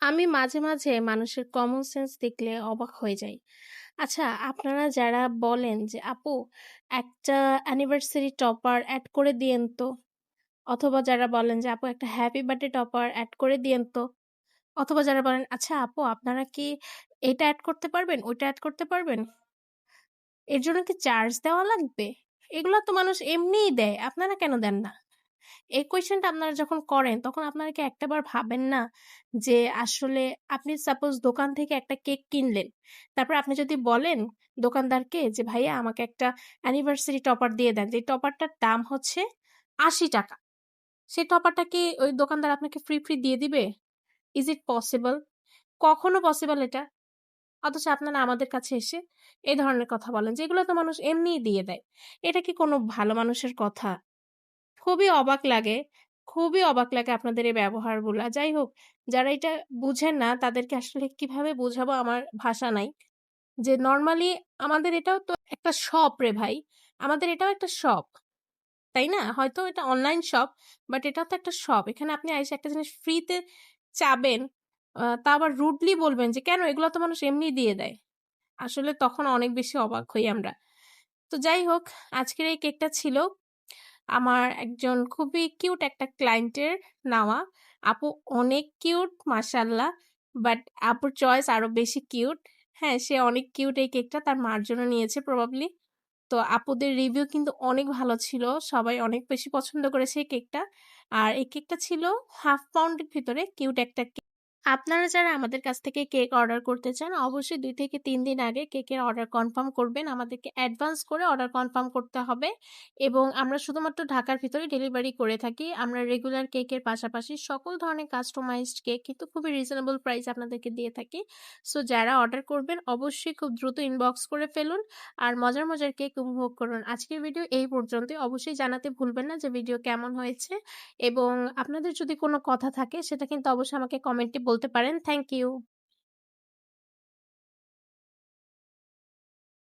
আমি মাঝে, মাঝে মানুষের কমন সেন্স দেখলে অবাক হয়ে যাই। আচ্ছা, আপনারা যারা বলেন যে, "আপু একটা অ্যানিভার্সারি টপার এড করে দিয়েন তো।" অথবা যারা বলেন যে, "আপু একটা হ্যাপি বার্থডে টপার এড করে দিয়েন তো।" অথবা যারা বলেন, "আচ্ছা আপু আপনারা কি এটা এড করতে পারবেন, ওইটা এড করতে পারবেন? এর জন্য কি চার্জ দেওয়া লাগবে?" এগুলা তো মানুষ এমনিই দেয়। আপনারা কেন দেন না? এই কোয়েশ্চেনটা আপনারা যখন করেন, তখন আপনারা কি একটাবার ভাবেন না যে আসলে আপনি সাপোজ দোকান থেকে একটা কেক কিনলেন। তারপর আপনি যদি বলেন দোকানদারকে যে, "ভাইয়া আমাকে একটা অ্যানিভার্সারি টপার দিয়ে দেন।" যে টপারটার দাম হচ্ছে ৳৮০। সেই টপারটা কি ওই দোকানদার আপনাকে ফ্রি দিয়ে দিবে? ইস ইট পসিবল? কখনো পসিবল এটা? অথচ আপনারা আমাদের কাছে এসে এই ধরনের কথা বলেন, যেগুলো তো মানুষ এমনিই দিয়ে দেয়। এটা কি কোনো ভালো মানুষের কথা? খুবই অবাক লাগে। খুবই অবাক লাগে আপনাদের এই ব্যবহারগুলা। যাই হোক, যারা এটা বুঝেন না তাদেরকে আসলে কিভাবে বুঝাবো আমার ভাষা নাই। যে নরমালি আমাদের এটাও তো একটা শপ রে ভাই। আমাদের এটাও একটা শপ। তাই না? হয়তো এটা অনলাইন শপ, বাট এটাও তো একটা শপ। এখানে আপনি আইসা একটা জিনিস ফ্রিতে চাবেন, তা আবার রুডলি বলবেন যে, "কেন? এগুলা তো মানুষ এমনি দিয়ে দেয়।" আসলে তখন অনেক বেশি অবাক হই আমরা। তো যাই হোক, আজকের এই কেকটা ছিল আমার একজন খুবই কিউট একটা ক্লায়েন্টের নেওয়া। আপু অনেক কিউট মাশাআল্লাহ। বাট আপুর চয়েস আরো বেশি কিউট। হ্যাঁ, সে অনেক কিউট এই কেকটা তার মার জন্য নিয়েছে প্রবাবলি। তো আপুদের রিভিউ কিন্তু অনেক ভালো ছিল। সবাই অনেক বেশি পছন্দ করেছে এই কেকটা। আর এই কেকটা ছিল হাফ পাউন্ড এর ভিতরে কিউট একটা কেক। আপনারা যারা আমাদের কাছ থেকে কেক অর্ডার করতে চান, অবশ্যই ২ থেকে ৩ দিন আগে কেকের অর্ডার কনফার্ম করবেন। আমাদেরকে অ্যাডভান্স করে অর্ডার কনফার্ম করতে হবে এবং আমরা শুধুমাত্র ঢাকার ভিতরে ডেলিভারি করে থাকি। আমরা রেগুলার কেকের পাশাপাশি সকল ধরনের কাস্টমাইজড কেক কিন্তু খুবই রিজনেবল প্রাইসে আপনাদেরকে দিয়ে থাকি। সো যারা অর্ডার করবেন অবশ্যই খুব দ্রুত ইনবক্স করে ফেলুন। আর মজার, মজার কেক উপভোগ করুন। আজকের ভিডিও এই পর্যন্তই। অবশ্যই জানাতে ভুলবেন না যে ভিডিও কেমন হয়েছে। এবং আপনাদের যদি কোনো কথা থাকে সেটা কিন্তু অবশ্যই আমাকে কমেন্টে বলতে পারেন। Thank you.